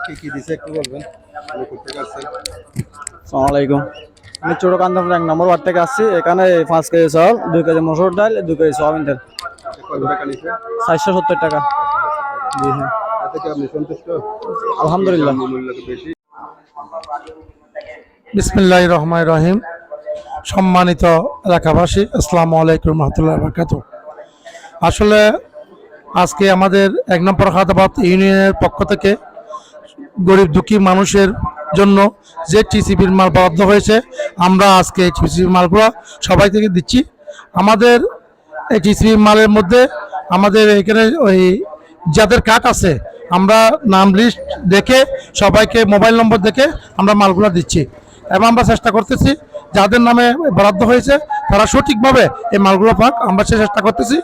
কি কি দিছে একটু বলবেন? আসসালামু আলাইকুম। আমি চোরকান্তপুর 1 নম্বর ওয়ার্ড থেকে আসছি। এখানে 5 কেজি চাল, 2 কেজি মসুর ডাল, 2 কেজি সয়াবিন তেল। কত টাকা নিছে? 470 টাকা। জি হ্যাঁ, এতে কি আপনি সন্তুষ্ট? আলহামদুলিল্লাহ। মূল্য বেশি। বিসমিল্লাহির রহমানির রহিম। সম্মানিত এলাকাবাসী, আসসালামু আলাইকুম রহমতুল্লাহ বারাকাতুহু। আসলে আজকে আমাদের 1 নম্বর ফরহাদাবাদ ইউনিয়নের পক্ষ থেকে গরিব দুঃখী মানুষের জন্য যে টিসিবির মাল বরাদ্দ হয়েছে, আমরা আজকে এই টিসিবির মালগুলো সবাই থেকে দিচ্ছি। আমাদের এই টিসিবির মালের মধ্যে আমাদের এখানে ওই যাদের কার্ড আছে, আমরা নাম লিস্ট দেখে সবাইকে মোবাইল নম্বর দেখে আমরা মালগুলো দিচ্ছি এবং আমরা চেষ্টা করতেছি যাদের নামে বরাদ্দ হয়েছে তারা সঠিকভাবে এই মালগুলো পাক, আমরা সে চেষ্টা করতেছি।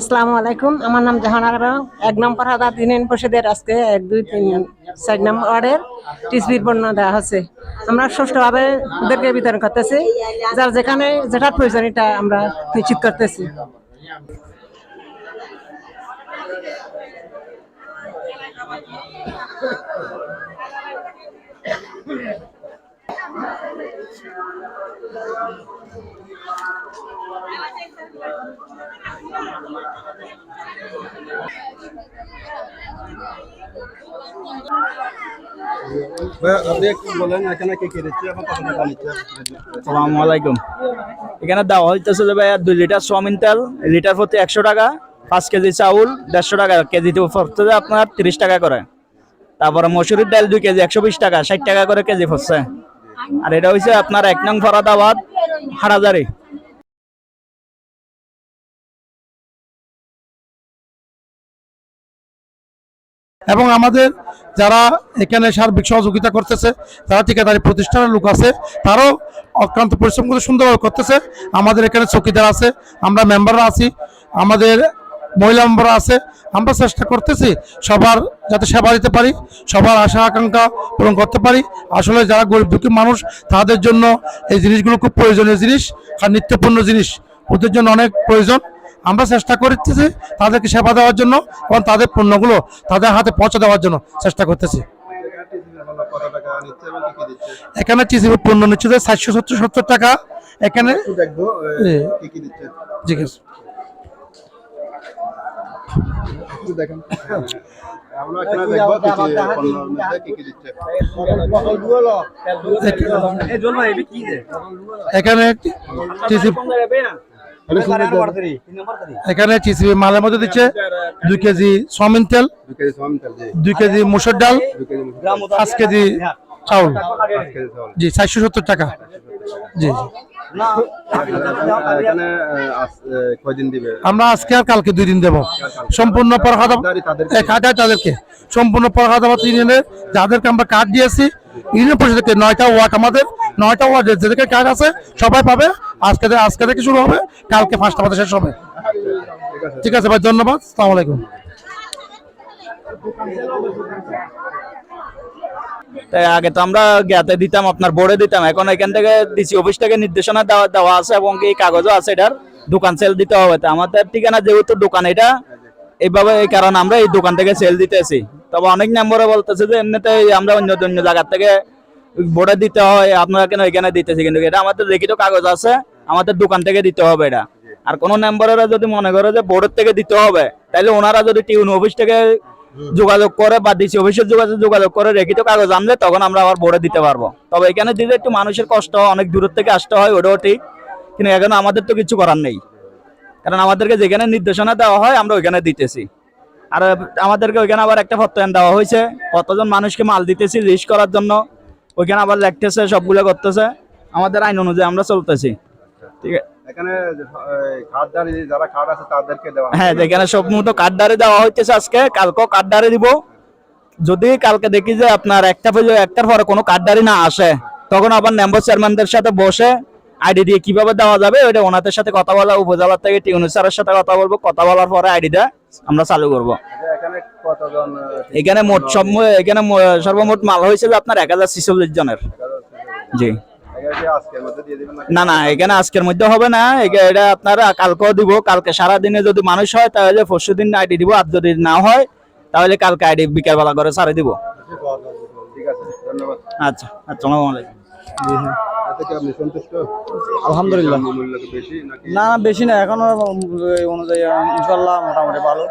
আসসালামু আলাইকুম, আমার নাম জাহান আরা। 1 নম্বর ফরহাদাবাদ ইউনিয়ন পরিষদের আজকে 1, 2, 3, 4 নম্বর ওয়ার্ডের টিসবির বর্ণনা দেওয়া হচ্ছে। আমরা সুষ্ঠুভাবে ওদেরকে বিতরণ করতেছি, যার যেখানে যেটার প্রয়োজন এটা আমরা নিশ্চিত করতেছি। আপনি একটু বলেন এখানে কি কি দিচ্ছে, এখন কত টাকা নিচ্ছে? আসসালামু আলাইকুম। এখানে দেওয়া হইতেছে যে ভাইয়া 2 লিটার সয়াবিন তেল, লিটার প্রতি 100 টাকা, 5 কেজি চাউল 150 টাকা, কেজিতে পড়ছে আপনার 30 টাকা করে। তারপরে মসুরির ডাল 2 কেজি 120 টাকা, 60 টাকা করে কেজি পড়ছে। আর এটা হচ্ছে আপনার 1 নং ফরহাদাবাদ হাটাজারি। এবং আমাদের যারা এখানে সার্বিক সহযোগিতা করতেছে, যারা ঠিকাদারি প্রতিষ্ঠানের লোক আছে, তারাও অক্লান্ত পরিশ্রম করে সুন্দরভাবে করতেছে। আমাদের এখানে চৌকিদার আছে, আমরা মেম্বাররা আছি, আমাদের মহিলা মেম্বাররা আছে। আমরা চেষ্টা করতেছি সবার যাতে সেবা দিতে পারি, সবার আশা আকাঙ্ক্ষা পূরণ করতে পারি। আসলে যারা গরিব দুঃখী মানুষ, তাদের জন্য এই জিনিসগুলো খুব প্রয়োজনীয় জিনিস আর নিত্যপূর্ণ জিনিস, ওদের জন্য অনেক প্রয়োজন। আমরা চেষ্টা করতেছি তাদেরকে সেবা দেওয়ার জন্য এবং তাদের পণ্যগুলো তাদের হাতে পৌঁছে দেওয়ার জন্য চেষ্টা করতেছি। কত টাকা নিচ্ছে এবং কি কি দিচ্ছে? এখানে টিসিবি পণ্য নিচ্ছে 470 টাকা। এখানে একটু দেখবো কি কি দিচ্ছে, ঠিক আছে, একটু দেখেন। আমরা এখানে দেখবো কি কি পণ্যের মধ্যে কি কি দিচ্ছে। এখানে টিসিবি এখানে টিসিবি মালের মধ্যে দিচ্ছে 2 কেজি সয়াবিন তেল, 2 কেজি সয়াবিন তেল, জি 2 কেজি মসুর ডাল, 2 কেজি 5 কেজি চাউল, 5 কেজি চাউল, জি 470 টাকা। জি জি, এখানে কয়দিন দিবে? আমরা আজকে আর কালকে 2 দিন দেবো। সম্পূর্ণ তাদেরকে সম্পূর্ণ ফরহাদাবাদ ইউনিয়নের যাদেরকে আমরা কার্ড দিয়েছি, ইউনিয়ন পরিষদকে 9টা ওয়ার্ড, আমাদের 9টা ওয়ার্ডের যাদেরকে কার্ড আছে সবাই পাবে। আজকে থেকে শুরু হবে, কালকে 5টা বাজে শেষ হবে। ঠিক আছে ভাই, ধন্যবাদ। আসসালামু আলাইকুম। তাই আগে তো আমরা জ্ঞাতে দিতাম, আপনার বোর্ডে দিতাম, এখন এখান থেকে ডিসি অফিস থেকে নির্দেশনা দেওয়া আছে এবং এই কাগজও আছে, এটার দোকান সেল দিতে হবে। তো আমাদের ঠিকানা যেহেতু দোকান এটা, এইভাবে এই কারণে আমরা এই দোকান থেকে সেল দিতেছি। তবে অনেক নম্বরে বলতেছে যে এমনিতে আমরা অন্য জায়গা থেকে বোর্ডে দিতে হয়, আপনারা কেন এখানে দিতেছি, কিন্তু এটা আমাদের লিখিত কাগজ আছে, আমাদের দোকান থেকে দিতে হবে এটা। আর কোন মেম্বারেরা যদি মনে করে যে বোর্ডের থেকে দিতে হবে, তাহলে ওনারা যদি টিউন অফিস থেকে যোগাযোগ করে বা ডিসি অফিসের যোগাযোগ করে লিখিত কাগজ আনলে তখন আমরা আবার বোর্ডে দিতে পারবো। তবে এখানে দিলে একটু মানুষের কষ্ট, অনেক দূর থেকে আসতে হয়, ওটাও ঠিক, কিন্তু এখানে আমাদের তো কিছু করার নেই, কারণ আমাদেরকে যেখানে নির্দেশনা দেওয়া হয় আমরা ওইখানে দিতেছি। আর আমাদেরকে ওইখানে আবার একটা ফতোয়ান দেওয়া হয়েছে, কতজন মানুষকে মাল দিতেছি লিস্ট করার জন্য, ওইখানে আবার লিখতেছে, সবগুলো করতেছে, আমাদের আইন অনুযায়ী আমরা চলতেছি। ঠিক আছে, এখানে কার্ডদারি যারা কার্ড আছে তাদেরকে দেওয়া, হ্যাঁ, যেখানে সব মতো কার্ডদারি দেওয়া হইতেছে, আজকে কালকেও কার্ডদারি দিব, যদি কালকে দেখি যে আপনার একটার পরে কোনো কার্ডদারি না আসে, তখন আবার মেম্বার চেয়ারম্যানদের সাথে বসে আইডি দিয়ে কিভাবে দেওয়া যাবে ওইটা ওনাদের সাথে কথা বলা, উপজেলা থেকে টিউনি স্যারের সাথে কথা বলবো, কথা বলার পরে আইডিটা আমরা চালু করব। এখানে কতজন এখানে সর্বমোট মাল হয়েছে যে আপনার 1046 জনের। জি আজকের মধ্যে দিয়ে দিবেন না এখানে আজকের মধ্যে হবে না, এটা আপনারা কালকেও দিব। কালকে সারাদিনে যদি মানুষ হয় তাহলে পরশু দিন আইডি দিব, আর যদি না হয় তাহলে কালকে আইডি বিকেলবেলা করে সারে দিব। ঠিক আছে, ধন্যবাদ। আচ্ছা, আসসালামু আলাইকুম। এতে কি আপনি সন্তুষ্ট? আলহামদুলিল্লাহ। মূল্য কি বেশি নাকি? না বেশি না, এখনো অনুযায়ী ইনশাল্লাহ মোটামুটি ভালো।